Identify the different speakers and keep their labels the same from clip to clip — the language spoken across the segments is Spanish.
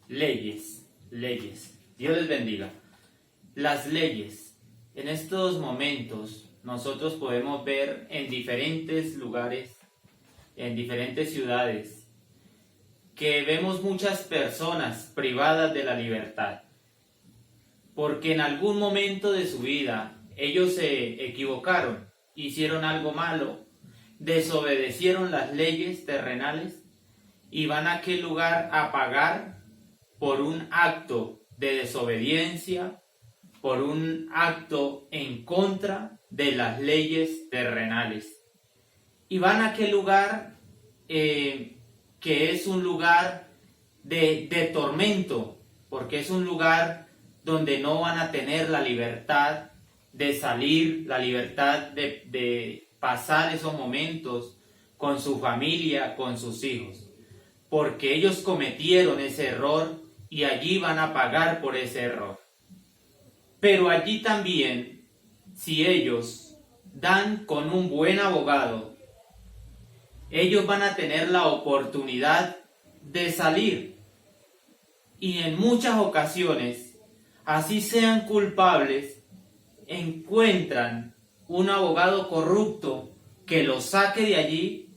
Speaker 1: Leyes. Dios les bendiga. Las leyes. En estos momentos nosotros podemos ver en diferentes lugares, en diferentes ciudades, que vemos muchas personas privadas de la libertad, porque en algún momento de su vida ellos se equivocaron, hicieron algo malo, desobedecieron las leyes terrenales y van a aquel lugar a pagar por un acto de desobediencia, por un acto en contra de las leyes terrenales. Y van a aquel lugar que es un lugar de tormento, porque es un lugar donde no van a tener la libertad de salir, la libertad de pasar esos momentos con su familia, con sus hijos, porque ellos cometieron ese error y allí van a pagar por ese error. Pero allí también, si ellos dan con un buen abogado, ellos van a tener la oportunidad de salir. Y en muchas ocasiones, así sean culpables, encuentran un abogado corrupto que los saque de allí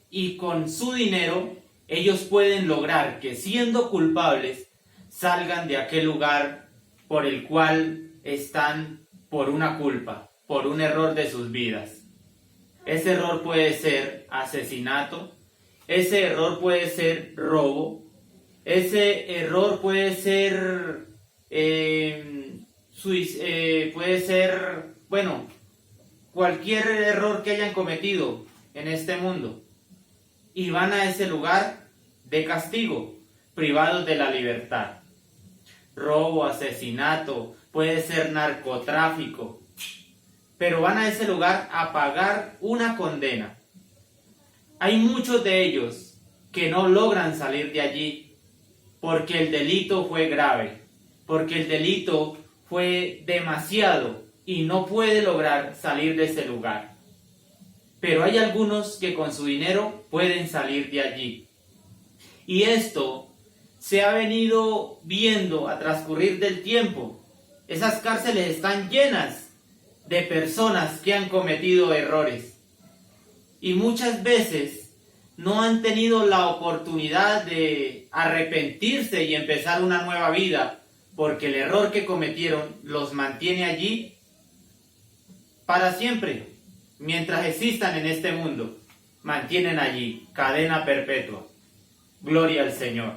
Speaker 1: y con su dinero ellos pueden lograr que, siendo culpables, salgan de aquel lugar por el cual están por una culpa, por un error de sus vidas. Ese error puede ser asesinato, ese error puede ser robo, ese error puede ser cualquier error que hayan cometido en este mundo. Y van a ese lugar de castigo, privados de la libertad. Robo, asesinato, puede ser narcotráfico, pero van a ese lugar a pagar una condena. Hay muchos de ellos que no logran salir de allí porque el delito fue grave, porque el delito fue demasiado y no puede lograr salir de ese lugar. Pero hay algunos que con su dinero pueden salir de allí. Y esto se ha venido viendo a transcurrir del tiempo. Esas cárceles están llenas de personas que han cometido errores. Y muchas veces no han tenido la oportunidad de arrepentirse y empezar una nueva vida, porque el error que cometieron los mantiene allí para siempre. Mientras existan en este mundo, mantienen allí cadena perpetua. Gloria al Señor.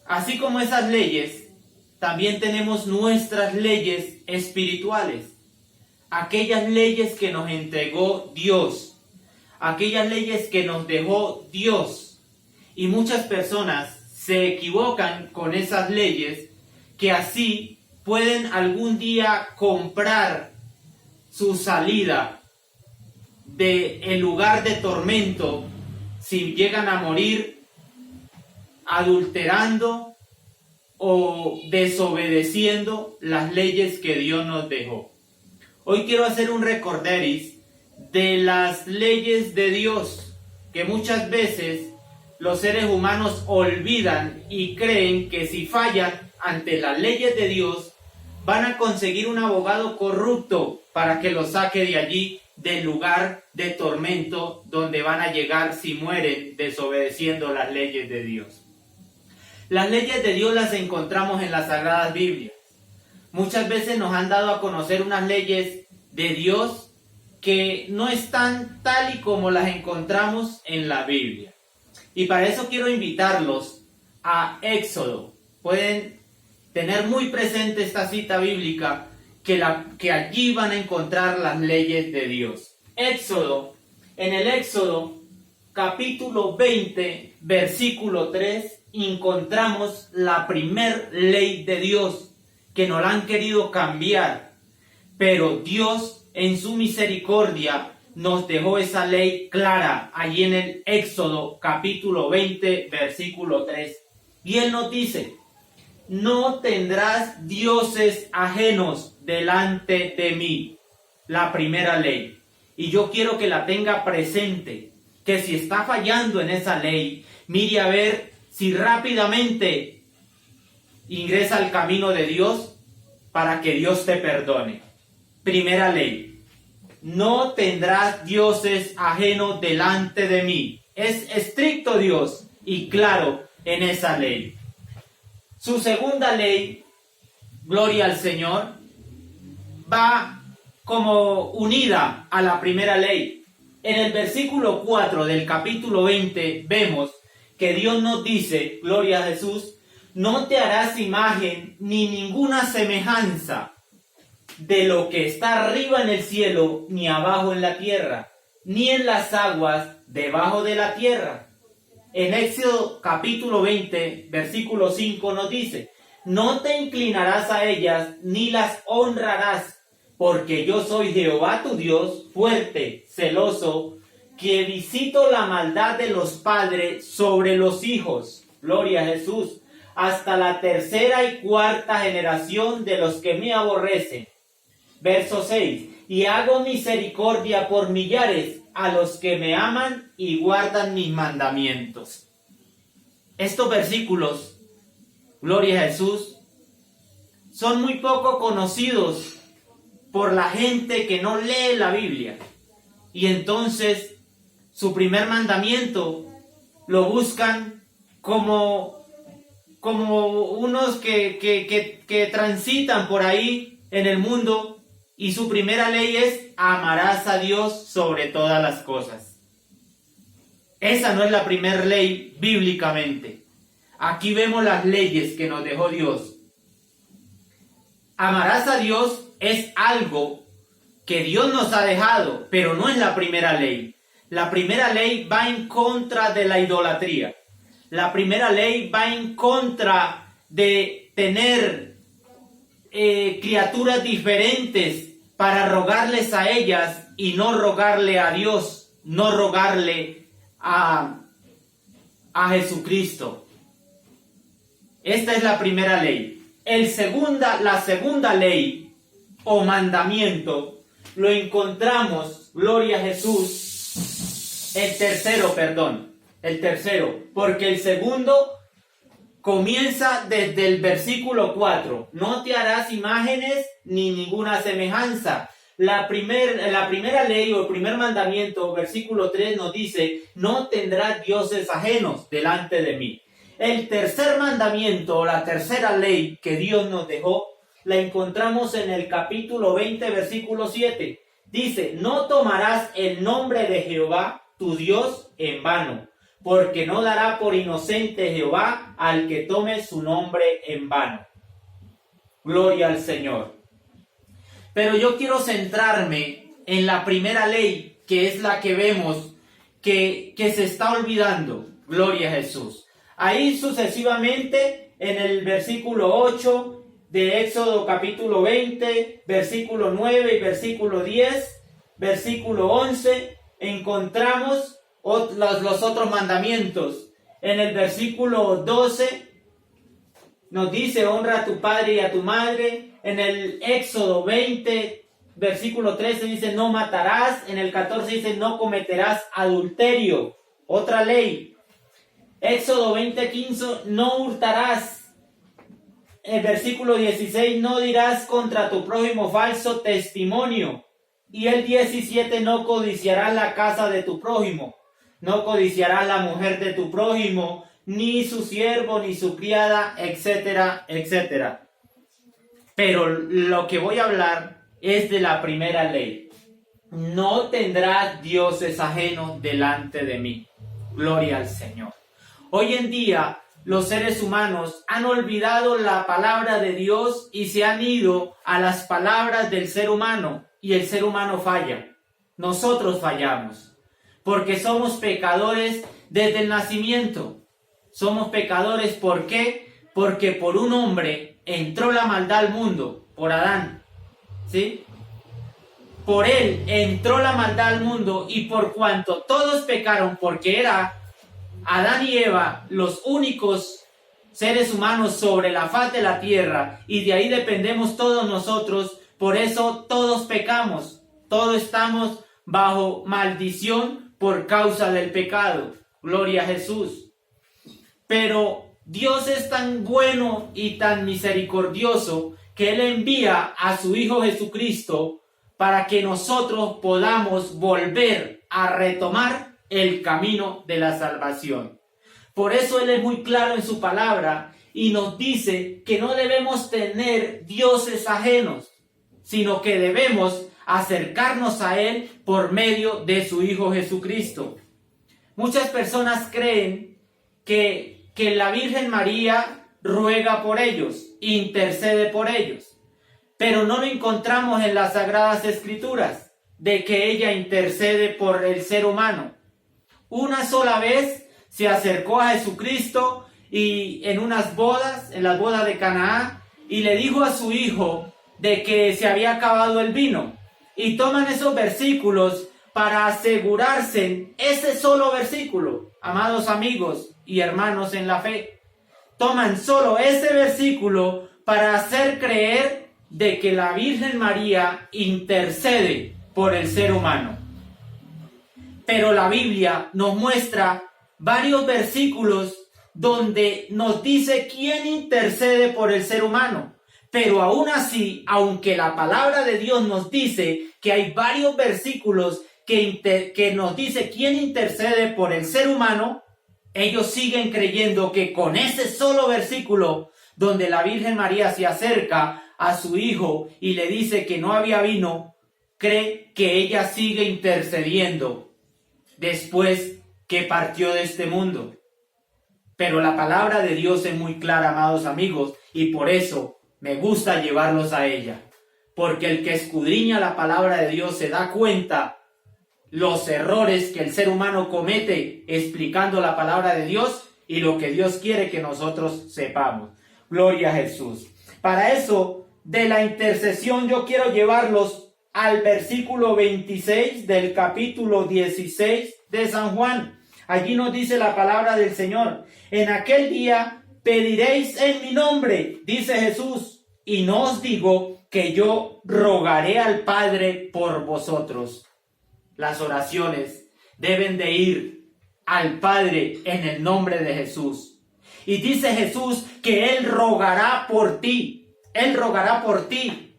Speaker 1: Así como esas leyes, también tenemos nuestras leyes espirituales. Aquellas leyes que nos entregó Dios. Aquellas leyes que nos dejó Dios. Y muchas personas se equivocan con esas leyes, que así pueden algún día comprar su salida del lugar de tormento si llegan a morir adulterando o desobedeciendo las leyes que Dios nos dejó. Hoy quiero hacer un recorderis de las leyes de Dios, que muchas veces los seres humanos olvidan y creen que si fallan ante las leyes de Dios van a conseguir un abogado corrupto para que los saque de allí, del lugar de tormento donde van a llegar si mueren desobedeciendo las leyes de Dios. Las leyes de Dios las encontramos en las Sagradas Biblias. Muchas veces nos han dado a conocer unas leyes de Dios que no están tal y como las encontramos en la Biblia. Y para eso quiero invitarlos a Éxodo. Pueden tener muy presente esta cita bíblica, que allí van a encontrar las leyes de Dios. Éxodo, en el Éxodo capítulo 20, versículo 3, encontramos la primer ley de Dios, que nos la han querido cambiar, pero Dios en su misericordia nos dejó esa ley clara allí en el Éxodo capítulo 20, versículo 3. Y Él nos dice: no tendrás dioses ajenos delante de mí. La primera ley. Y yo quiero que la tenga presente, que si está fallando en esa ley, mire a ver si rápidamente ingresa al camino de Dios para que Dios te perdone. Primera ley: no tendrás dioses ajenos delante de mí. Es estricto Dios y claro en esa ley. Su segunda ley, gloria al Señor, va como unida a la primera ley. En el versículo 4 del capítulo 20 vemos que Dios nos dice, gloria a Jesús, no te harás imagen ni ninguna semejanza de lo que está arriba en el cielo, ni abajo en la tierra, ni en las aguas debajo de la tierra. En Éxodo capítulo 20, versículo 5 nos dice, no te inclinarás a ellas, ni las honrarás, porque yo soy Jehová tu Dios, fuerte, celoso, que visito la maldad de los padres sobre los hijos, gloria a Jesús, hasta la tercera y cuarta generación de los que me aborrecen. Verso 6, y hago misericordia por millares a los que me aman y guardan mis mandamientos. Estos versículos, gloria a Jesús, son muy poco conocidos por la gente que no lee la Biblia. Y entonces su primer mandamiento lo buscan como unos que transitan por ahí en el mundo, y su primera ley es amarás a Dios sobre todas las cosas. Esa no es la primera ley bíblicamente. Aquí vemos las leyes que nos dejó Dios. Amarás a Dios es algo que Dios nos ha dejado, pero no es la primera ley. La primera ley va en contra de la idolatría. La primera ley va en contra de tener criaturas diferentes para rogarles a ellas y no rogarle a Dios, no rogarle a Jesucristo. Esta es la primera ley. La segunda ley o mandamiento lo encontramos, gloria a Jesús, el tercero, porque el segundo comienza desde el versículo 4. No te harás imágenes ni ninguna semejanza. La primera ley o el primer mandamiento, versículo 3, nos dice, no tendrás dioses ajenos delante de mí. El tercer mandamiento o la tercera ley que Dios nos dejó, la encontramos en el capítulo 20, versículo 7. Dice, no tomarás el nombre de Jehová, tu Dios, en vano, porque no dará por inocente Jehová al que tome su nombre en vano. Gloria al Señor. Pero yo quiero centrarme en la primera ley, que es la que vemos que se está olvidando. Gloria a Jesús. Ahí sucesivamente, en el versículo 8 de Éxodo capítulo 20, versículo 9 y versículo 10, versículo 11, encontramos los otros mandamientos. En el versículo 12 nos dice, honra a tu padre y a tu madre. En el Éxodo 20, versículo 13 dice, no matarás. En el 14 dice, no cometerás adulterio. Otra ley. Éxodo 20:15, no hurtarás. El versículo 16, no dirás contra tu prójimo falso testimonio. Y el 17, no codiciarás la casa de tu prójimo. No codiciarás la mujer de tu prójimo, ni su siervo, ni su criada, etcétera, etcétera. Pero lo que voy a hablar es de la primera ley. No tendrás dioses ajenos delante de mí. Gloria al Señor. Hoy en día, los seres humanos han olvidado la palabra de Dios y se han ido a las palabras del ser humano. Y el ser humano falla. Nosotros fallamos. Porque somos pecadores desde el nacimiento. Somos pecadores, ¿por qué? Porque por un hombre entró la maldad al mundo, por Adán, ¿sí? Por él entró la maldad al mundo, y por cuanto todos pecaron, porque era Adán y Eva los únicos seres humanos sobre la faz de la tierra, y de ahí dependemos todos nosotros, por eso todos pecamos, todos estamos bajo maldición por causa del pecado. Gloria a Jesús. Pero Dios es tan bueno y tan misericordioso que Él envía a su Hijo Jesucristo para que nosotros podamos volver a retomar el camino de la salvación. Por eso Él es muy claro en su palabra y nos dice que no debemos tener dioses ajenos, sino que debemos acercarnos a Él por medio de su Hijo Jesucristo. Muchas personas creen que la Virgen María ruega por ellos, intercede por ellos, pero no lo encontramos en las Sagradas Escrituras, de que ella intercede por el ser humano. Una sola vez se acercó a Jesucristo y en unas bodas, en las bodas de Canaán, y le dijo a su hijo de que se había acabado el vino. Y toman esos versículos para asegurarse, ese solo versículo, amados amigos y hermanos en la fe, toman solo ese versículo para hacer creer de que la Virgen María intercede por el ser humano. Pero la Biblia nos muestra varios versículos donde nos dice quién intercede por el ser humano. Pero aún así, aunque la palabra de Dios nos dice que hay varios versículos que nos dice quién intercede por el ser humano, ellos siguen creyendo que con ese solo versículo donde la Virgen María se acerca a su hijo y le dice que no había vino, cree que ella sigue intercediendo después que partió de este mundo. Pero la palabra de Dios es muy clara, amados amigos, y por eso me gusta llevarlos a ella, porque el que escudriña la palabra de Dios se da cuenta los errores que el ser humano comete explicando la palabra de Dios y lo que Dios quiere que nosotros sepamos. Gloria a Jesús. Para eso, de la intercesión, yo quiero llevarlos al versículo 26 del capítulo 16 de San Juan. Allí nos dice la palabra del Señor: en aquel día pediréis en mi nombre, dice Jesús, y no os digo que yo rogaré al Padre por vosotros. Las oraciones deben de ir al Padre en el nombre de Jesús. Y dice Jesús que Él rogará por ti. Él rogará por ti.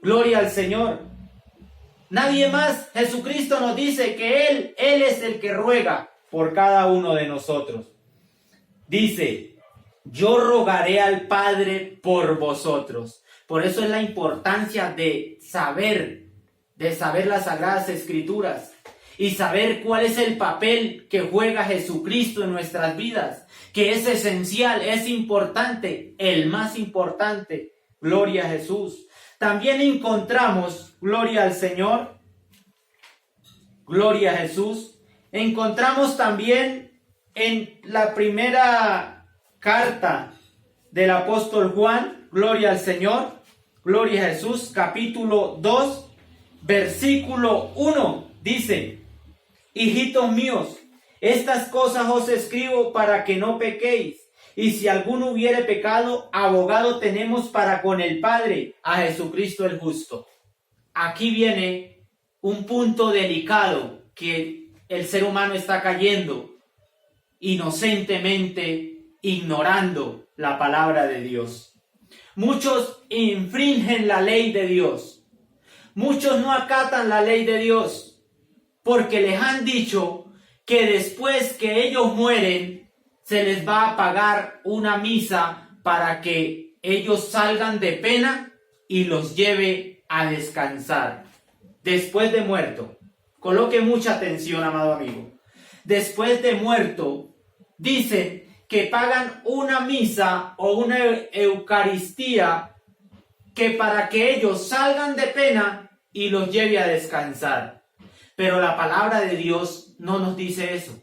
Speaker 1: Gloria al Señor. Nadie más. Jesucristo nos dice que Él es el que ruega por cada uno de nosotros. Dice: yo rogaré al Padre por vosotros. Por eso es la importancia de saber las Sagradas Escrituras y saber cuál es el papel que juega Jesucristo en nuestras vidas, que es esencial, es importante, el más importante. Gloria a Jesús. También encontramos, gloria al Señor, gloria a Jesús, encontramos también en la primera carta del apóstol Juan, gloria al Señor, gloria a Jesús, capítulo 2, versículo 1, dice: hijitos míos, estas cosas os escribo para que no pequéis. Y si alguno hubiere pecado, abogado tenemos para con el Padre, a Jesucristo el justo. Aquí viene un punto delicado que el ser humano está cayendo inocentemente, ignorando la palabra de Dios. Muchos infringen la ley de Dios. Muchos no acatan la ley de Dios porque les han dicho que después que ellos mueren se les va a pagar una misa para que ellos salgan de pena y los lleve a descansar después de muerto. Coloque mucha atención, amado amigo. Después de muerto, dicen que pagan una misa o una Eucaristía que para que ellos salgan de pena y los lleve a descansar. Pero la palabra de Dios no nos dice eso.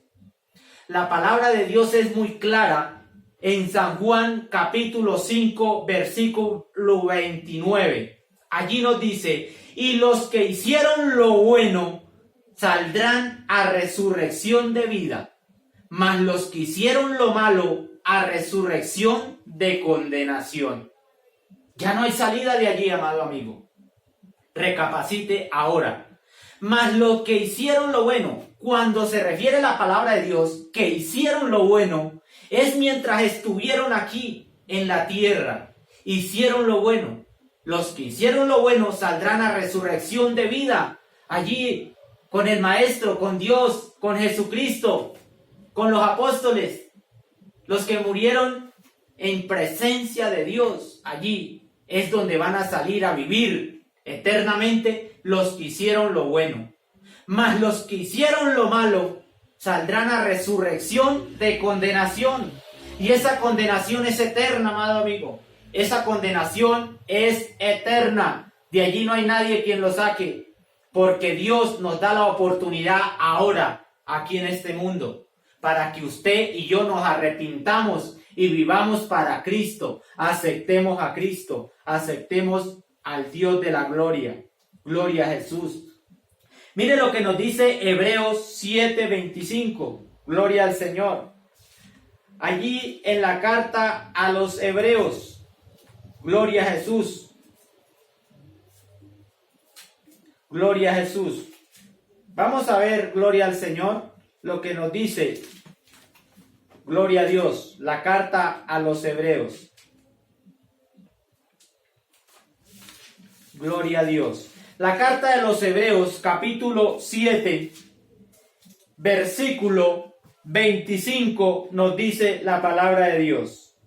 Speaker 1: La palabra de Dios es muy clara en San Juan capítulo 5 versículo 29. Allí nos dice: y los que hicieron lo bueno saldrán a resurrección de vida, mas los que hicieron lo malo a resurrección de condenación. Ya no hay salida de allí, amado amigo. Recapacite ahora. Mas los que hicieron lo bueno, cuando se refiere a la palabra de Dios, que hicieron lo bueno, Es mientras estuvieron aquí en la tierra, hicieron lo bueno. Los que hicieron lo bueno saldrán a resurrección de vida, allí con el Maestro, con Dios, con Jesucristo, con los apóstoles. Los que murieron en presencia de Dios, allí es donde van a salir a vivir eternamente los que hicieron lo bueno. Mas los que hicieron lo malo saldrán a resurrección de condenación. Y esa condenación es eterna, amado amigo. Esa condenación es eterna. De allí no hay nadie quien lo saque. Porque Dios nos da la oportunidad ahora, aquí en este mundo, para que usted y yo nos arrepintamos y vivamos para Cristo. Aceptemos a Cristo. Aceptemos al Dios de la gloria. Gloria a Jesús. Mire lo que nos dice Hebreos 7:25. Gloria al Señor. Allí en la carta a los Hebreos. Gloria a Jesús. Gloria a Jesús. Vamos a ver, gloria al Señor, lo que nos dice. Gloria a Dios. La carta a los Hebreos. Gloria a Dios. La carta de los Hebreos, capítulo 7, versículo 25, nos dice la palabra de Dios.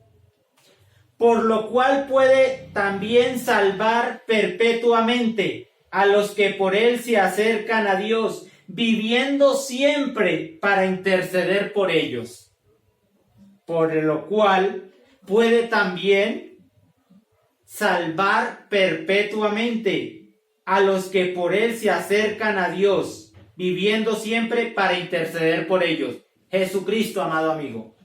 Speaker 1: Por lo cual puede también salvar perpetuamente a los que por él se acercan a Dios, viviendo siempre para interceder por ellos. Por lo cual puede también salvar perpetuamente a los que por él se acercan a Dios, viviendo siempre para interceder por ellos. Jesucristo, amado amigo,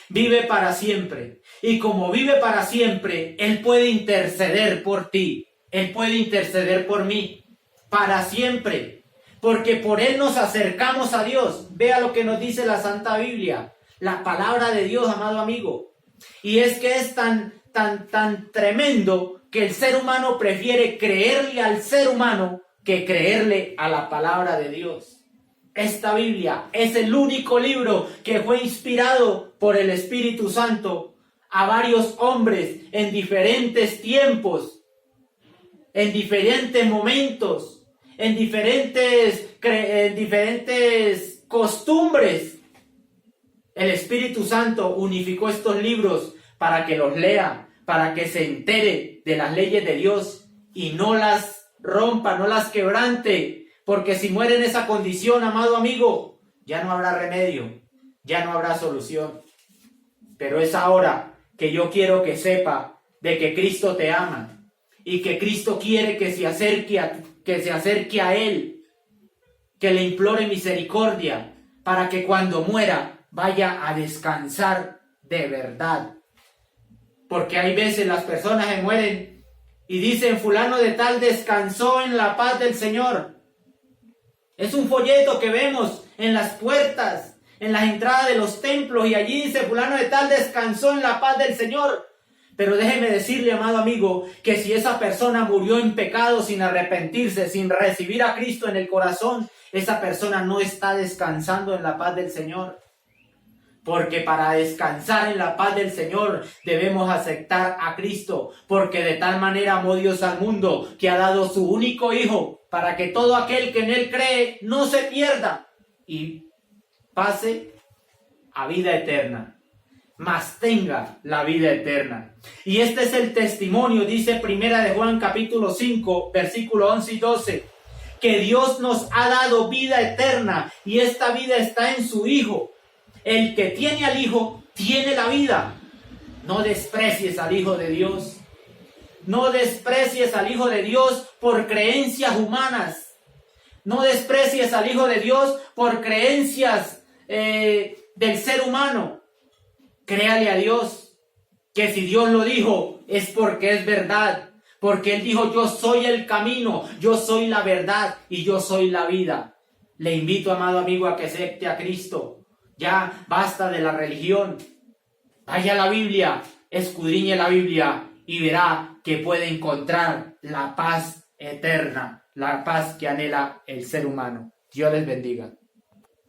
Speaker 1: vive para siempre. Y como vive para siempre, Él puede interceder por ti. Él puede interceder por mí. Para siempre. Porque por Él nos acercamos a Dios. Vea lo que nos dice la Santa Biblia. La palabra de Dios, amado amigo. Y es que es tan tremendo que el ser humano prefiere creerle al ser humano que creerle a la palabra de Dios. Esta Biblia es el único libro que fue inspirado por el Espíritu Santo a varios hombres en diferentes tiempos, en diferentes momentos, en diferentes costumbres. El Espíritu Santo unificó estos libros para que los lea, para que se entere de las leyes de Dios y no las rompa, no las quebrante. Porque si muere en esa condición, amado amigo, ya no habrá remedio, ya no habrá solución. Pero es ahora que yo quiero que sepa de que Cristo te ama y que Cristo quiere que se acerque a Él, que le implore misericordia para que cuando muera vaya a descansar de verdad. Porque hay veces las personas se mueren y dicen fulano de tal descansó en la paz del Señor. Es un folleto que vemos en las puertas, en las entradas de los templos, y allí dice fulano de tal descansó en la paz del Señor. Pero déjeme decirle, amado amigo, que si esa persona murió en pecado sin arrepentirse, sin recibir a Cristo en el corazón, esa persona no está descansando en la paz del Señor. Porque para descansar en la paz del Señor debemos aceptar a Cristo, porque de tal manera amó Dios al mundo que ha dado su único Hijo, para que todo aquel que en Él cree no se pierda y pase a vida eterna, mas tenga la vida eterna. Y este es el testimonio, dice Primera de Juan capítulo 5, versículo 11 y 12, que Dios nos ha dado vida eterna y esta vida está en su Hijo. El que tiene al Hijo tiene la vida. No desprecies al Hijo de Dios. No desprecies al Hijo de Dios por creencias humanas. No desprecies al Hijo de Dios por creencias del ser humano. Créale a Dios, que si Dios lo dijo es porque es verdad. Porque Él dijo, yo soy el camino, yo soy la verdad y yo soy la vida. Le invito, amado amigo, a que acepte a Cristo. Ya basta de la religión. Vaya a la Biblia, escudriñe la Biblia y verá que puede encontrar la paz eterna, la paz que anhela el ser humano. Dios les bendiga.